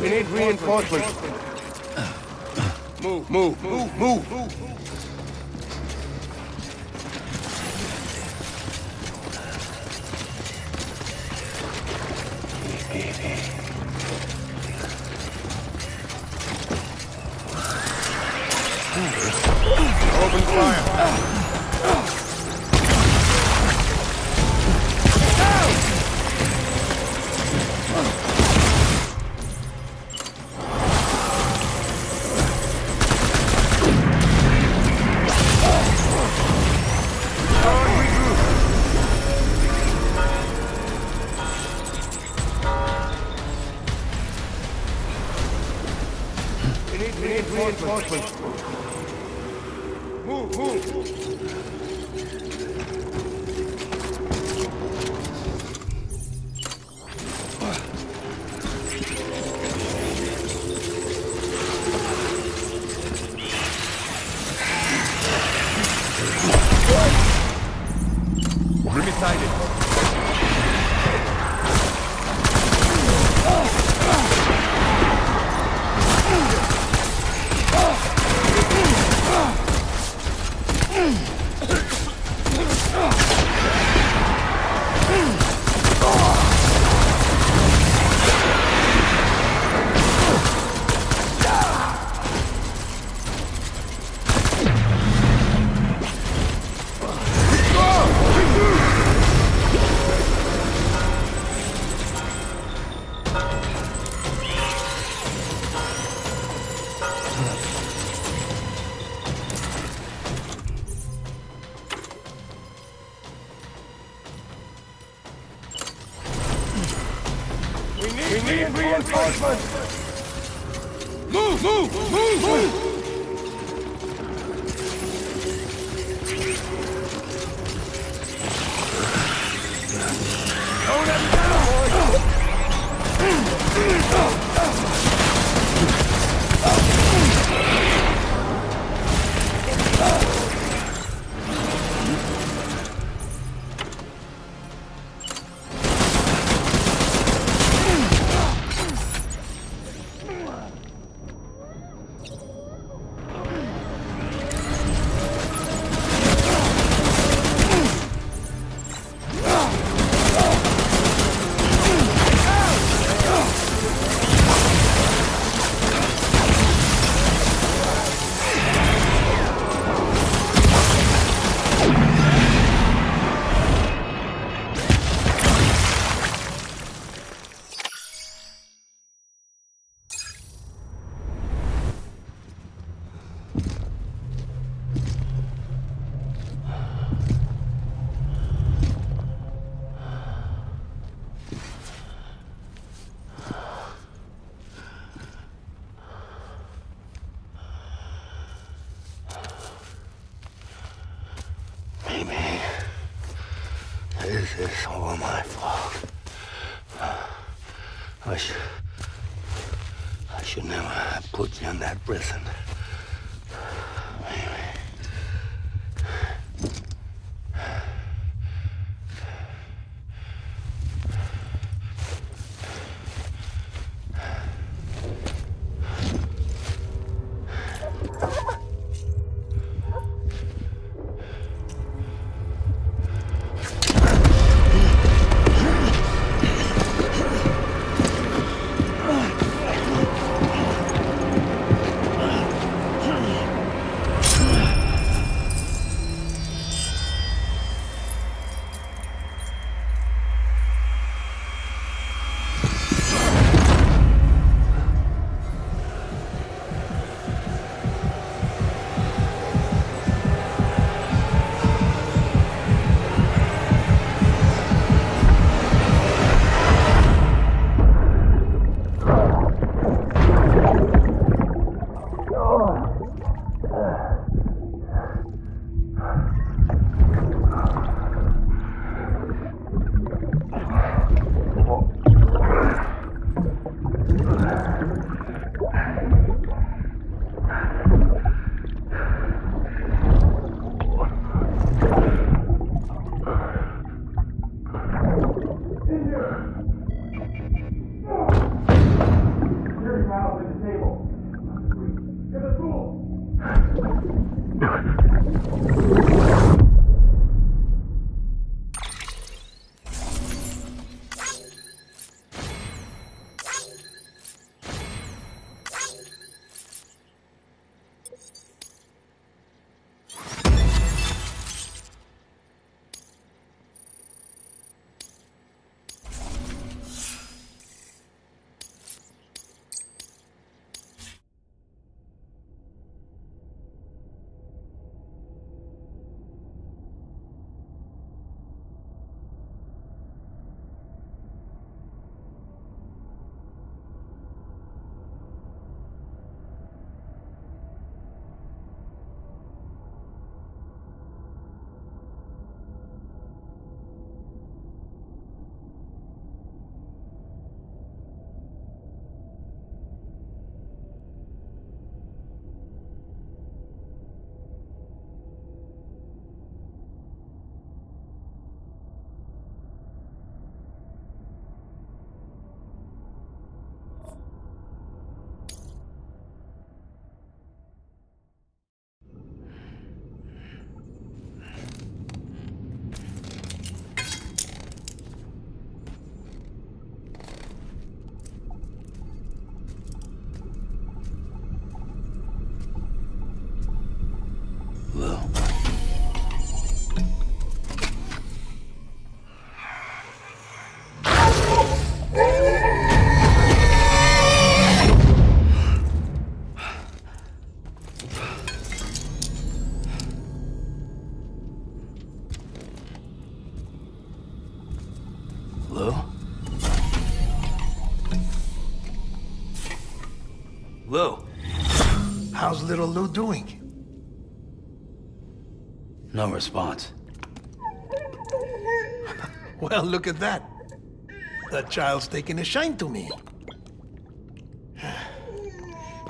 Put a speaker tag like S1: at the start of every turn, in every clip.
S1: We need reinforcements. Move, move, move, move. Open fire. We need reinforcements. Move, move. Enemy sighted. We need reinforcements! Move, move, move, move! Hold them down, boys! This is all my fault. I should never have put you in that prison. Lou? Lou?
S2: How's little Lou doing?
S1: No response.
S2: Well, look at that. The child's taking a shine to me.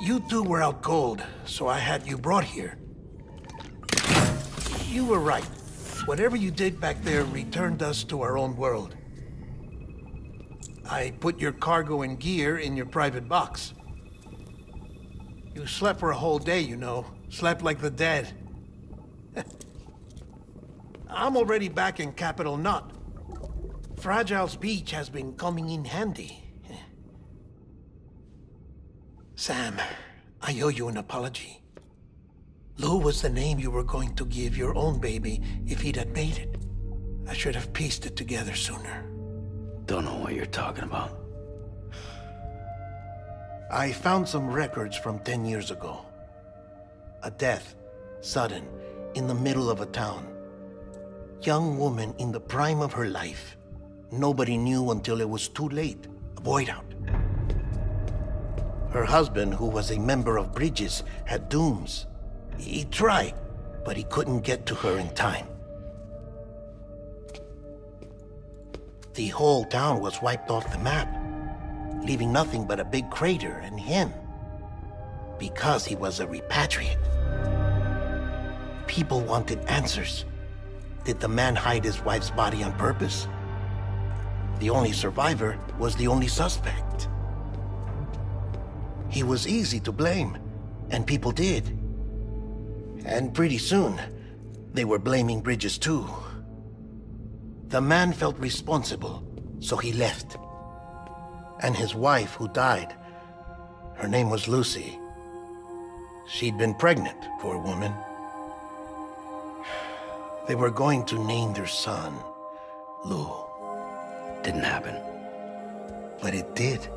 S2: You two were out cold, so I had you brought here. You were right. Whatever you did back there returned us to our own world. I put your cargo and gear in your private box. You slept for a whole day, you know. Slept like the dead. I'm already back in Capital Knot. Fragile's beach has been coming in handy. Sam, I owe you an apology. Lou was the name you were going to give your own baby if he'd had made it. I should have pieced it together sooner.
S1: Don't know what you're talking about.
S2: I found some records from 10 years ago. A death, sudden, in the middle of a town. Young woman in the prime of her life. Nobody knew until it was too late. A void out. Her husband, who was a member of Bridges, had dooms. He tried, but he couldn't get to her in time. The whole town was wiped off the map, leaving nothing but a big crater and him. Because he was a repatriate. People wanted answers. Did the man hide his wife's body on purpose? The only survivor was the only suspect. He was easy to blame, and people did. And pretty soon, they were blaming Bridges too. The man felt responsible, so he left. And his wife, who died, her name was Lucy. She'd been pregnant, poor woman. They were going to name their son Lou.
S1: Didn't happen.
S2: But it did.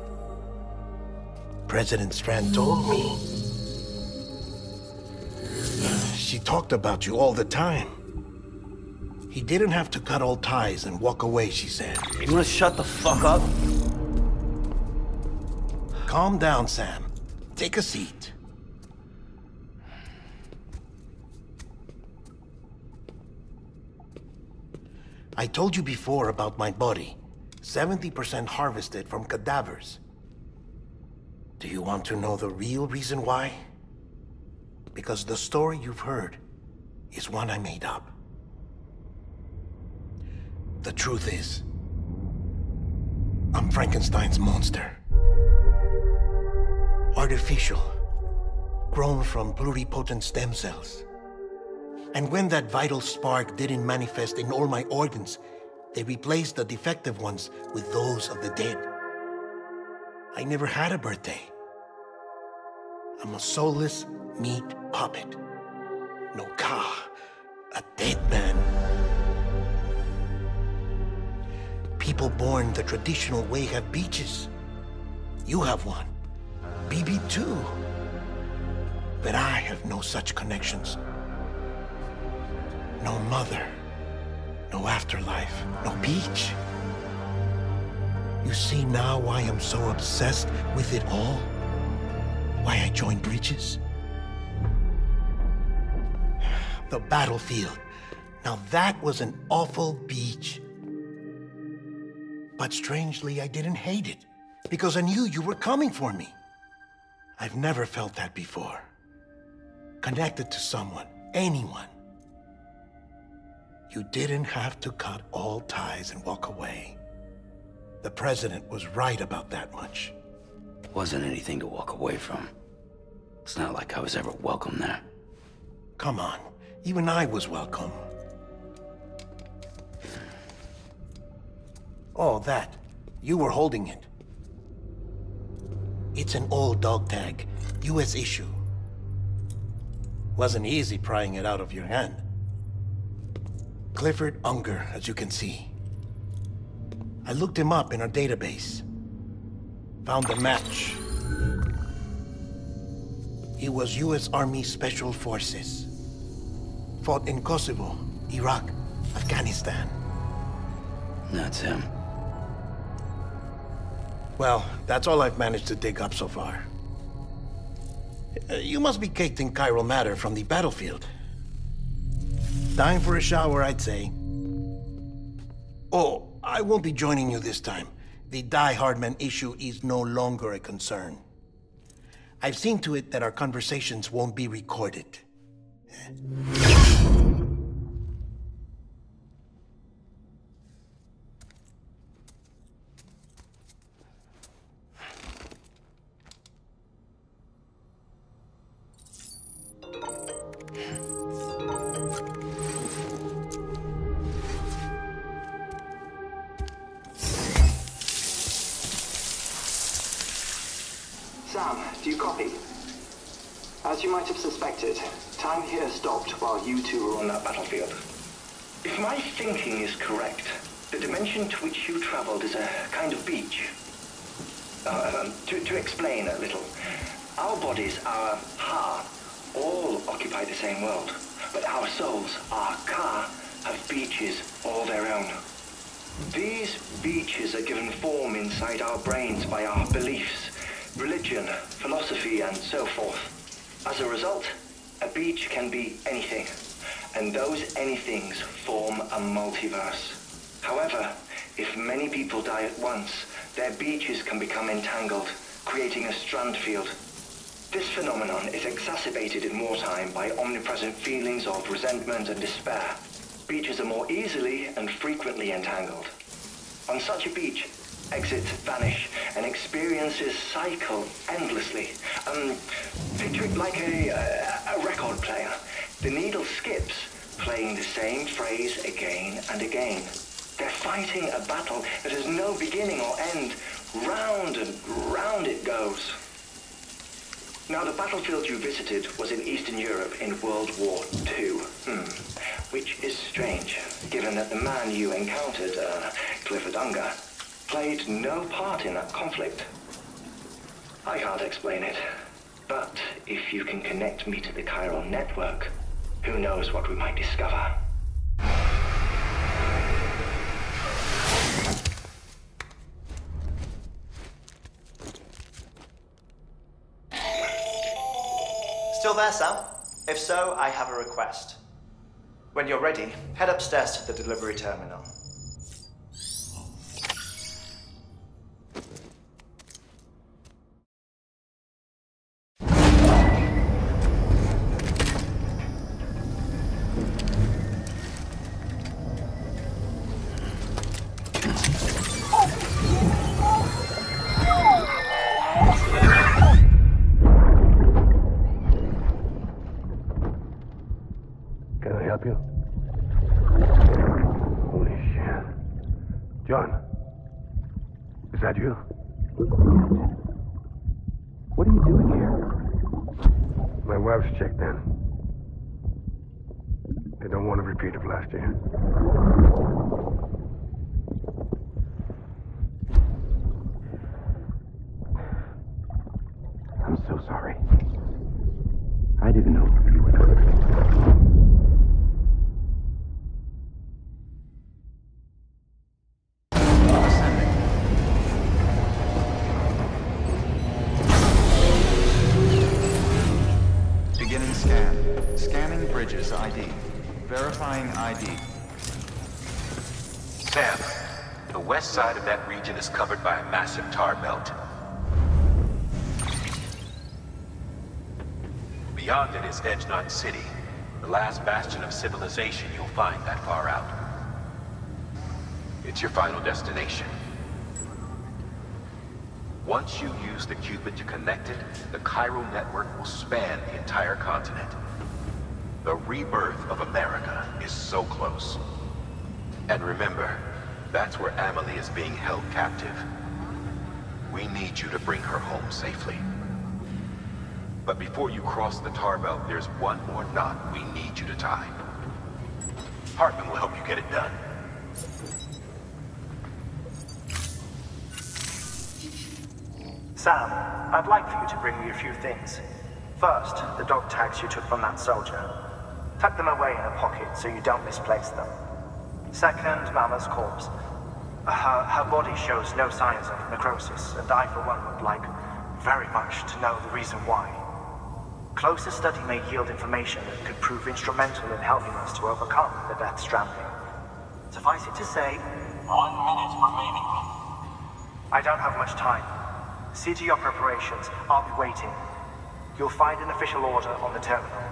S2: President Strand told me. She talked about you all the time. He didn't have to cut all ties and walk away, she said.
S1: You wanna shut the fuck up?
S2: Calm down, Sam. Take a seat. I told you before about my body. 70% harvested from cadavers. Do you want to know the real reason why? Because the story you've heard is one I made up. The truth is, I'm Frankenstein's monster. Artificial, grown from pluripotent stem cells. And when that vital spark didn't manifest in all my organs, they replaced the defective ones with those of the dead. I never had a birthday. I'm a soulless meat puppet. No car, a dead man. People born the traditional way have beaches. You have one. BB too. But I have no such connections. No mother. No afterlife. No beach. You see now why I'm so obsessed with it all? Why I joined Bridges? The battlefield. Now that was an awful beach. But strangely, I didn't hate it, because I knew you were coming for me. I've never felt that before. Connected to someone, anyone. You didn't have to cut all ties and walk away. The president was right about that much.
S1: Wasn't anything to walk away from. It's not like I was ever welcome there.
S2: Come on, even I was welcome. Oh, that. You were holding it. It's an old dog tag, US issue. Wasn't easy prying it out of your hand. Clifford Unger, as you can see. I looked him up in our database. Found a match. He was US Army Special Forces. Fought in Kosovo, Iraq, Afghanistan.
S1: That's him.
S2: Well, that's all I've managed to dig up so far. You must be caked in chiral matter from the battlefield. Time for a shower, I'd say. Oh, I won't be joining you this time. The Die Hardman issue is no longer a concern. I've seen to it that our conversations won't be recorded.
S3: Sam, do you copy? As you might have suspected, time here stopped while you two were on that battlefield. If my thinking is correct, the dimension to which you traveled is a kind of beach. To explain a little, our bodies, our ha, all occupy the same world, but our souls, our ka, have beaches all their own. These beaches are given form inside our brains by our beliefs, religion, philosophy, and so forth. As a result, a beach can be anything, and those anythings form a multiverse. However, if many people die at once, their beaches can become entangled, creating a strand field. This phenomenon is exacerbated in wartime by omnipresent feelings of resentment and despair. Beaches are more easily and frequently entangled. On such a beach, exits vanish, and experiences cycle endlessly. Picture it like a record player. The needle skips, playing the same phrase again and again. They're fighting a battle that has no beginning or end. Round and round it goes. Now, the battlefield you visited was in Eastern Europe in World War II. Which is strange, given that the man you encountered, Clifford Unger, played no part in that conflict. I can't explain it, but if you can connect me to the chiral network, who knows what we might discover.
S4: Still there, Sam? If so, I have a request. When you're ready, head upstairs to the delivery terminal.
S5: Can I help you? Holy shit. John, is that you?
S6: What are you doing here?
S5: My wife's checked in. They don't want a repeat of last year.
S6: I'm so sorry. I didn't know you were coming.
S7: Beginning scan. Scanning bridges ID. Verifying ID.
S1: Sam, the west side of that region is covered by a massive tar belt. Beyond it is Edgenot City, the last bastion of civilization you'll find that far out. It's your final destination. Once you use the Cupid to connect it, the chiral network will span the entire continent. The rebirth of America is so close. And remember, that's where Amelie is being held captive. We need you to bring her home safely. But before you cross the tar belt, there's one more knot we need you to tie. Hartman will help you get it done.
S4: Sam, I'd like for you to bring me a few things. First, the dog tags you took from that soldier. Tuck them away in a pocket so you don't misplace them. Second, Mama's corpse.
S8: Her body shows no signs of necrosis, and I, for one, would like very much to know the reason why. Closer study may yield information that could prove instrumental in helping us to overcome the Death Stranding. Suffice it to say,
S9: 1 minute remaining.
S8: I don't have much time. See to your preparations. I'll be waiting. You'll find an official order on the terminal.